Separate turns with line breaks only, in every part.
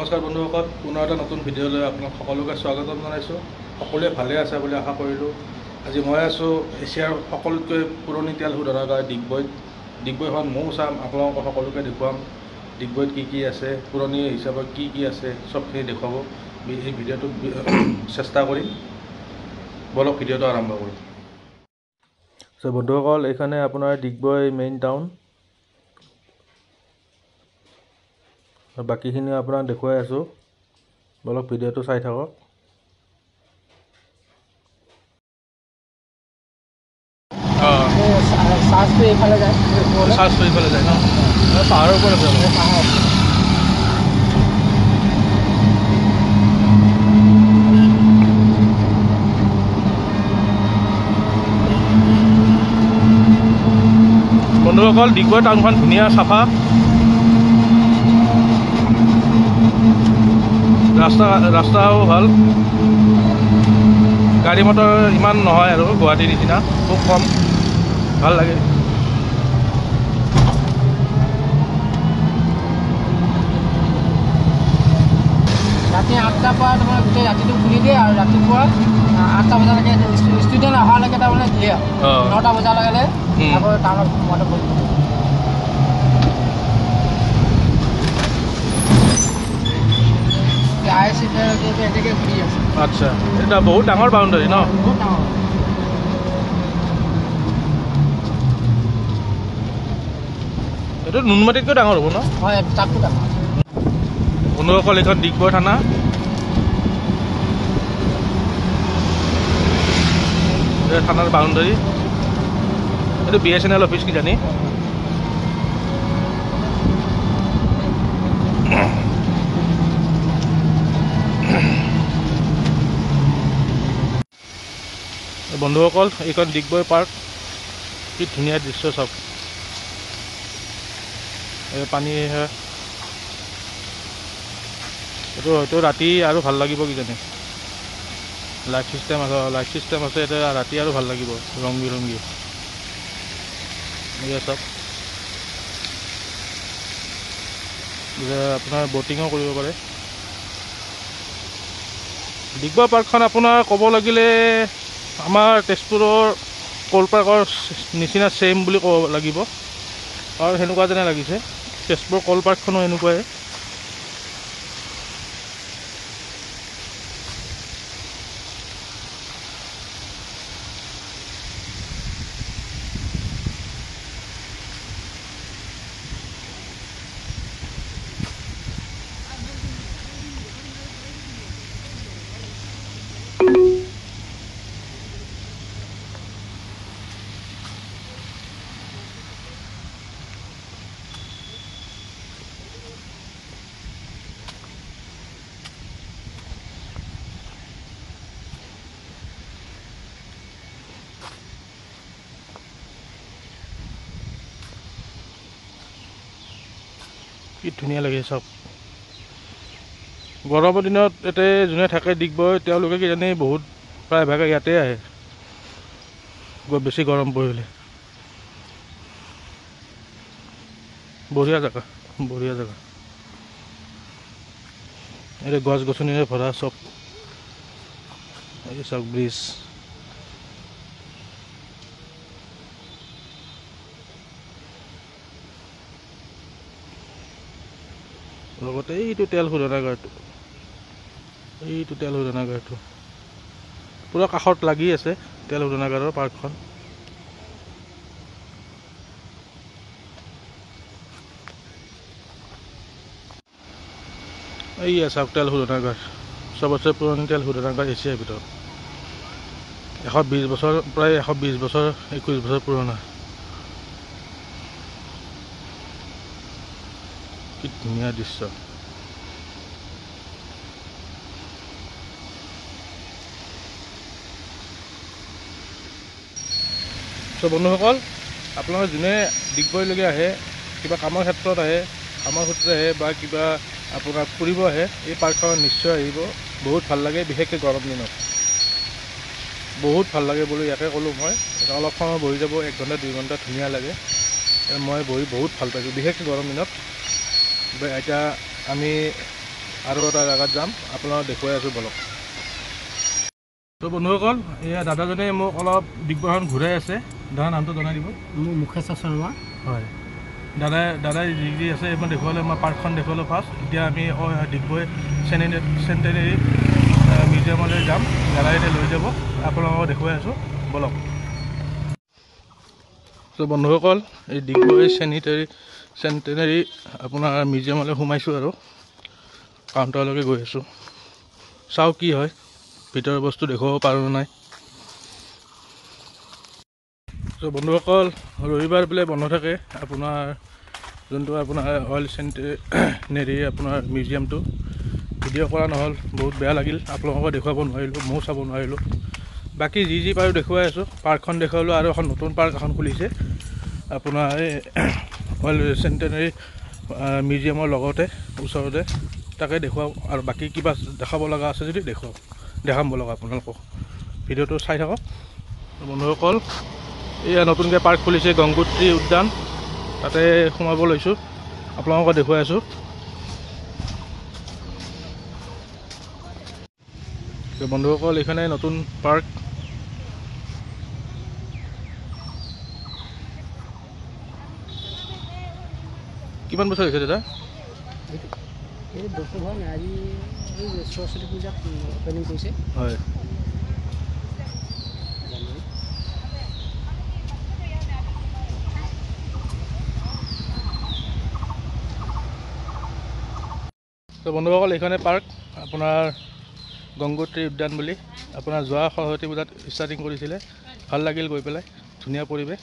নমস্কাৰ বন্ধুসকল, পুনৰ এটা নতুন ভিডিঅ'লৈ আপোনাক সকলোকে স্বাগতম জনাইছোঁ। সকলোৱে ভালে আছে বুলি আশা কৰিলোঁ। আজি মই আছোঁ এছিয়াৰ সকলোতকৈ পুৰণি তেল শোধনাগাৰ ডিগবৈত। ডিগবৈখন ময়ো চাম, আপোনালোকক সকলোকে দেখুৱাম ডিগবৈত কি আছে, পুৰণি হিচাপত কি আছে, চবখিনি দেখুৱাব এই ভিডিঅ'টোত চেষ্টা কৰিম। বলক ভিডিঅ'টো আৰম্ভ কৰোঁ। বন্ধুসকল, এইখানে আপোনাৰ ডিগবৈ মেইন টাউন। বাকীখিনি আপোনাক দেখুৱাই আছোঁ, বলক ভিডিঅ'টো চাই থাকক।
চাৰ্জটো এইফালে যায়,
চাৰ্জটো এইফালে যায় ন, পাহাৰৰ ওপৰত যাব। বন্ধুসকল, ডিগবৈ টাউনখন ধুনীয়া, চাফা। ৰাস্তাও ভাল, গাড়ী মটৰ ইমান নহয় আৰু গুৱাহাটীৰ নিচিনা, খুব কম, ভাল লাগে।
ৰাতি 8টাৰ পৰা তোমাৰ গোটেই ৰাতিটো খুলি দিয়ে আৰু ৰাতিপুৱা 8টা বজালৈকে ষ্টুডেণ্ট অহালৈকে তাৰমানে দিয়ে আৰু 9টা বজালৈকে আকৌ টাউনত সোমাওঁতে বন্ধ। এনেকৈ ঘূৰি আছে।
আচ্ছা, এটা বহুত ডাঙৰ বাউণ্ডাৰী ন?
বহুত ডাঙৰ।
এইটো নুনমাটিতকৈ ডাঙৰ হ'ব ন?
হয়, তাতকৈ ডাঙৰ।
বন্ধুসকল, এইখন ডিগবৈ থানা। থানাৰ বাউণ্ডাৰী, এইটো BSNL অফিচ কিজানি। বন্ধুসকল, এইখন ডিগবৈ পাৰ্ক, কি ধুনীয়া দৃশ্য চাওক। এই পানী, এইটো হয়তো ৰাতি আৰু ভাল লাগিব কিজানি। লাইট চিষ্টেম আছে এতিয়া, ৰাতি আৰু ভাল লাগিব, ৰং বিৰংগী। এয়া চাওক, আপোনাৰ বটিঙো কৰিব পাৰে। ডিগবৈ পাৰ্কখন আপোনাৰ ক'ব লাগিলে আমাৰ তেজপুৰৰ কল পাৰ্কৰ নিচিনা ছেইম বুলি ক'ব লাগিব, আৰু সেনেকুৱা যেনে লাগিছে। তেজপুৰৰ কল পাৰ্কখনো এনেকুৱাই। কি ধুনীয়া লাগে চব। গৰমৰ দিনত ইয়াতে যোনে থাকে ডিগবৈ, তেওঁলোকে কিজানি বহুত প্ৰায়ভাগে ইয়াতে আহে বেছি গৰম পৰিলে। বঢ়িয়া জেগা, বঢ়িয়া জেগা। এতিয়া গছ গছনিৰে ভৰা চব। এই চাওক ব্ৰিজ, লগতে এইটো তেল শোধনাগাৰটো পুৰা কাষত লাগি আছে, তেল শোধনাগাৰৰ পাৰ্কখন। এই চাওক তেল শোধনাগাৰ, চবতছে পুৰণি তেল শোধনাগাৰ এছিয়াৰ ভিতৰত। 120 বছৰ, প্ৰায় 120 বছৰ, 21 বছৰ পুৰণা। কি ধুনীয়া দৃশ্য। বন্ধুসকল, আপোনালোকে যোনে ডিগবৈলৈকে আহে, কিবা কামৰ ক্ষেত্ৰত আহে, কামৰ সূত্ৰে আহে বা কিবা আপোনাৰ ফুৰিব আহে, এই পাৰ্কখনত নিশ্চয় আহিব। বহুত ভাল লাগে, বিশেষকৈ গৰম দিনত বহুত ভাল লাগে বুলি ইয়াকে ক'লোঁ মই। অলপ সময় বহি যাব, 1 ঘণ্টা 2 ঘণ্টা, ধুনীয়া লাগে। মই বহি বহুত ভাল পাইছোঁ, বিশেষকৈ গৰম দিনত। এতিয়া আমি আৰু এটা জেগাত যাম, আপোনালোকক দেখুৱাই আছোঁ বলক। তো বন্ধুসকল, এয়া দাদাজনে মোক অলপ ডিগবৈখন ঘূৰাই আছে। দাদাৰ নামটো জনাই দিব।
মোৰ মুকেশ্বৰ শৰ্মা।
হয়, দাদাই যি আছে এইখন দেখুৱালে, মই পাৰ্কখন দেখুৱালোঁ ফাৰ্ষ্ট। এতিয়া আমি ডিগবৈ চেণ্টেনেৰী মিউজিয়ামলৈ যাম। দাদাই এতিয়া লৈ যাব, আপোনালোকক দেখুৱাই আছোঁ বলক। তো বন্ধুসকল, এই ডিগবৈ চেণ্টেনেৰী আপোনাৰ মিউজিয়ামলৈ সোমাইছোঁ আৰু কাউণ্টাৰলৈকে গৈ আছোঁ। চাওঁ কি হয়, ভিতৰৰ বস্তু দেখুৱাব পাৰোঁ নাই। তো বন্ধুসকল, ৰবিবাৰ বোলে বন্ধ থাকে আপোনাৰ যোনটো আপোনাৰ অইল চেণ্টেনেৰী আপোনাৰ মিউজিয়ামটো। ভিডিঅ' কৰা নহ'ল, বহুত বেয়া লাগিল, আপোনালোকক দেখুৱাব নোৱাৰিলোঁ, ময়ো চাব নোৱাৰিলোঁ। বাকী যি পাৰোঁ দেখুৱাই আছোঁ। পাৰ্কখন দেখুৱালোঁ আৰু এখন নতুন পাৰ্ক এখন খুলিছে আপোনাৰ এই অইল চেণ্টেনেৰী মিউজিয়ামৰ লগতে ওচৰতে, তাকে দেখুৱাওঁ। আৰু বাকী কিবা দেখাব লগা আছে যদি দেখাম বলক আপোনালোকক। ভিডিঅ'টো চাই থাকক বন্ধুসকল। এয়া নতুনকৈ পাৰ্ক খুলিছে গংগোত্ৰী উদ্যান, তাতে সোমাব লৈছোঁ, আপোনালোকক দেখুৱাই আছোঁ। বন্ধুসকল, এইখনে নতুন পাৰ্ক। কিমান বছৰ হৈছে দাদা?
এই বছৰ হোৱা নাই, আজি সৰস্বতী পূজাত অপেনিং কৰিছে।
হয়, তো বন্ধুসকল, এইখনে পাৰ্ক আপোনাৰ গংগোত্ৰী উদ্যান বুলি। আপোনাৰ যোৱা সৰস্বতী পূজাত ষ্টাৰ্টিং কৰিছিলে, ভাল লাগিল গৈ পেলাই, ধুনীয়া পৰিৱেশ।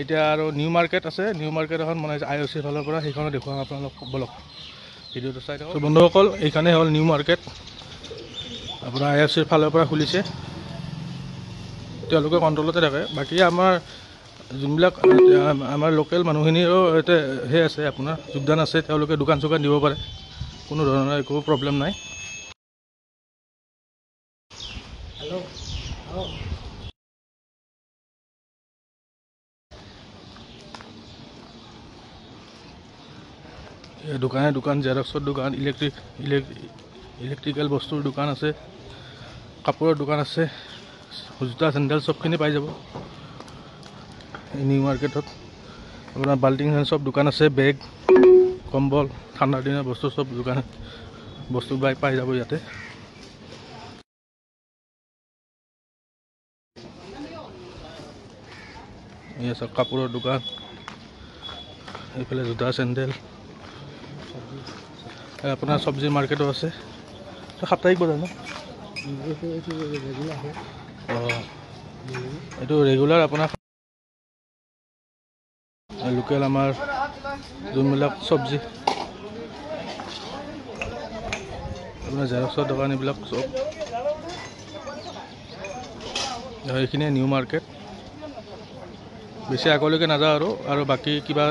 এতিয়া আৰু নিউ মাৰ্কেট আছে, নিউ মাৰ্কেট এখন বনাইছে IOC ফালৰ পৰা, সেইখনো দেখুৱাম আপোনালোক বলক। ভিডিঅ'টো চাই থাকক। বন্ধুসকল, এইখনেই হ'ল নিউ মাৰ্কেট, আপোনাৰ IOCৰ ফালৰ পৰা খুলিছে, তেওঁলোকে কণ্ট্ৰলতে থাকে। বাকী আমাৰ যোনবিলাক আমাৰ লোকেল মানুহখিনিৰো ইয়াতে সেই আছে, আপোনাৰ যোগদান আছে, তেওঁলোকে দোকান চোকান দিব পাৰে, কোনো ধৰণৰ একো প্ৰব্লেম নাই। দোকান জেৰক্সৰ দোকান, ইলেক্ট্ৰিকেল বস্তুৰ দোকান আছে, কাপোৰৰ দোকান আছে, জোতা চেণ্ডেল চবখিনি পাই যাব এই নিউ মাৰ্কেটত। আপোনাৰ বাল্টিং চব দোকান আছে, বেগ, কম্বল, ঠাণ্ডাৰ দিনৰ বস্তু চব দোকান বস্তু পাই যাব ইয়াতে। এয়া চব কাপোৰৰ দোকান, এইফালে জোতা চেণ্ডেল, আপোনাৰ চব্জি মাৰ্কেটো আছে। সাপ্তাহিক বজাৰ ন? অঁ, এইটো ৰেগুলাৰ আপোনাৰ লোকেল আমাৰ যোনবিলাক চব্জি, আপোনাৰ জেৰক্সৰ দোকান এইবিলাক চব। এইখিনিয়ে নিউ মাৰ্কেট। বেছি আগলৈকে নাযাওঁ আৰু বাকী কিবা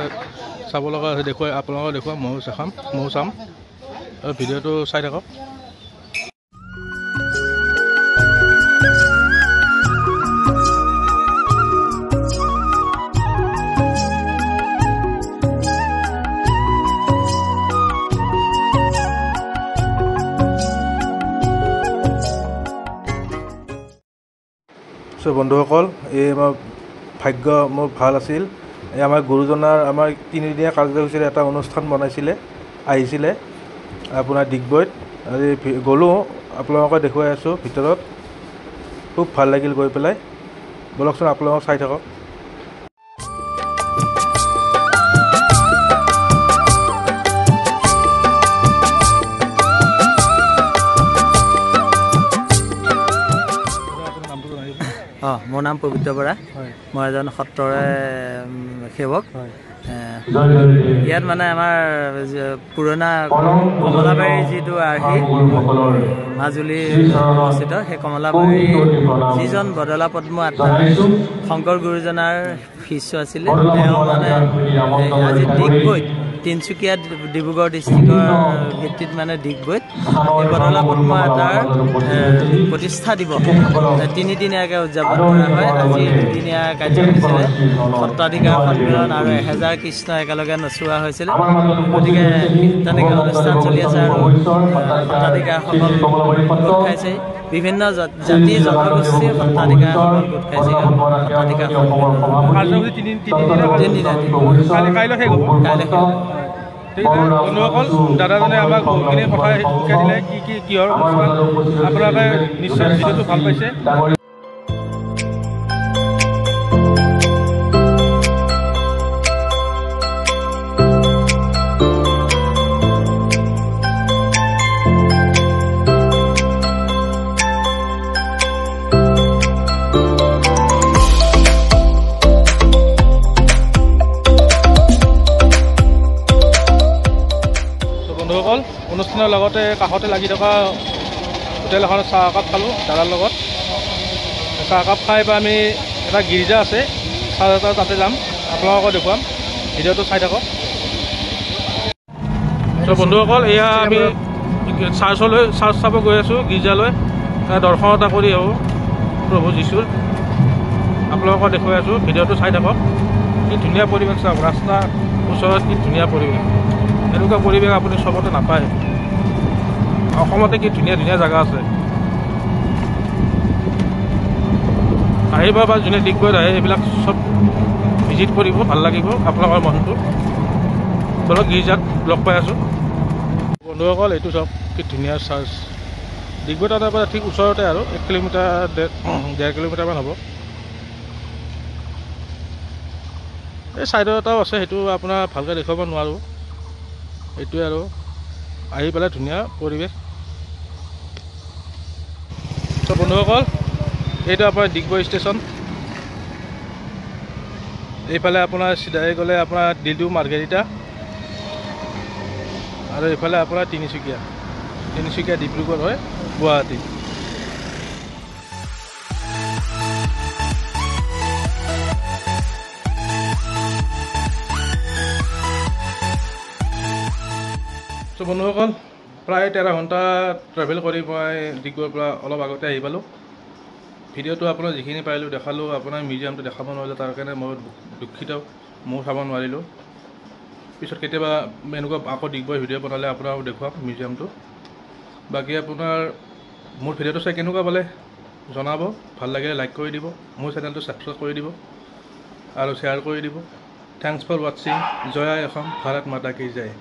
চাব লগা আছে দেখুৱাই আপোনালোকক দেখুৱাম, ময়ো চাম আৰু ভিডিঅ'টো চাই থাকক। চ' বন্ধুসকল, এই আমাৰ ভাগ্য মোৰ ভাল আছিল। এই আমাৰ গুৰুজনাৰ আমাৰ 3 দিনীয়া কাৰ্যসূচীৰ এটা অনুষ্ঠান আহিছিলে আপোনাৰ ডিগবৈত। আজি গ'লোঁ, আপোনালোকে দেখুৱাই আছোঁ ভিতৰত, খুব ভাল লাগিল গৈ পেলাই। বলকচোন আপোনালোকক চাই থাকক।
মোৰ নাম পবিত্ৰ বৰা। মই এজন সত্ৰৰে সেৱক। ইয়াত মানে আমাৰ পুৰণা কমলাবাৰীৰ যিটো আৰ্হি মাজুলী অৱস্থিত, সেই কমলাবাৰীৰ যিজন বদলা পদ্ম আত্মা শংকৰ গুৰুজনাৰ শিষ্য আছিলে, তেওঁ মানে আজি ডিগবৈত
তিনিচুকীয়া ডিব্ৰুগড় ডিষ্ট্ৰিক্টৰ ভিত্তিত মানে ডিগবৈত এই বটলা পদ্ম এটাৰ প্ৰতিষ্ঠা দিৱস 3 দিনীয়াকৈ উদযাপন কৰা হয়। আজি 2 দিনীয়া কাৰ্যসূচীৰে সত্ৰাধিকাৰ সন্মিলন আৰু 1000 কৃষ্ণ একেলগে নচোৱা হৈছিল। গতিকে তেনেকৈ অনুষ্ঠান চলি আছে আৰু সত্ৰাধিকাৰসকল গোট খাইছে। বিভিন্ন জাতি জনগোষ্ঠীৰ সত্ৰাধিকাৰসকল গোট খাইছে। সত্ৰাধিকাৰ
বন্ধুসকল, দাদাজনে আমাক বহুতখিনি কথা শিকাই দিলে, কিহৰ অনুষ্ঠান। আপোনালোকে নিশ্চয় ভিডিঅ'টো ভাল পাইছে। বন্ধুসকল, অনুষ্ঠানৰ লগতে কাষতে লাগি থকা হোটেল এখনত চাহ একাপ খালোঁ দাদাৰ লগত। চাহ একাপ খাই বা আমি এটা গীৰ্জা আছে, তাতে যাম, আপোনালোকক দেখুৱাম। ভিডিঅ'টো চাই থাকক। বন্ধুসকল, এয়া আমি চাৰ্চ চাব গৈ আছোঁ, গীৰ্জালৈ। দৰ্শন এটা কৰি আহোঁ প্ৰভু যীশুৰ। আপোনালোকক দেখুৱাই আছোঁ, ভিডিঅ'টো চাই থাকক। কি ধুনীয়া পৰিৱেশ চাওক, ৰাস্তাৰ ওচৰত কি ধুনীয়া পৰিৱেশ। এনেকুৱা পৰিৱেশ আপুনি চবতে নাপায়। অসমতে কি ধুনীয়া ধুনীয়া জেগা আছে। আহিব বা যোনে ডিগবৈত আহে এইবিলাক চব ভিজিট কৰিব, ভাল লাগিব আপোনালোকৰ মনটো। ধৰক গীৰ্জাত লগ পাই আছোঁ। বন্ধুসকল, এইটো চব কি ধুনীয়া চাৰ্চ। ডিগবৈত তাৰ পৰা ঠিক ওচৰতে আৰু 1 কিলোমিটাৰ 1.5 কিলোমিটাৰমান হ'ব। এই ছাইডত এটাও আছে, সেইটো আপোনাৰ ভালকৈ দেখুৱাব নোৱাৰোঁ। এইটোৱে আৰু আহি পেলাই ধুনীয়া পৰিৱেশ। তো বন্ধুসকল, এইটো আপোনাৰ ডিগবৈ ষ্টেচন। এইফালে আপোনাৰ চিধাই গ'লে আপোনাৰ দিলদু মাৰ্ঘেৰিটা, আৰু এইফালে আপোনাৰ তিনিচুকীয়া ডিব্ৰুগড় হয় গুৱাহাটী। তো বন্ধুসকল, প্ৰায় 13 ঘণ্টা ট্ৰেভেল কৰি মই ডিগবৈৰ পৰা অলপ আগতে আহি পালোঁ। ভিডিঅ'টো আপোনাৰ যিখিনি পাৰিলোঁ দেখালোঁ। আপোনাৰ মিউজিয়ামটো দেখাব নোৱাৰিলোঁ, তাৰ কাৰণে মই দুখিত। ময়ো চাব নোৱাৰিলোঁ। পিছত কেতিয়াবা এনেকুৱা আকৌ ডিগবৈ ভিডিঅ' বনালে আপোনাক দেখুৱাম মিউজিয়ামটো। বাকী আপোনাৰ মোৰ ভিডিঅ'টো চাই কেনেকুৱা পালে জনাব। ভাল লাগিলে লাইক কৰি দিব, মোৰ চেনেলটো ছাবস্ক্ৰাইব কৰি দিব আৰু শ্বেয়াৰ কৰি দিব। থেংকছ ফৰ ৱাটছিং। জয় আই অসম, ভাৰত মাতা কি জয়।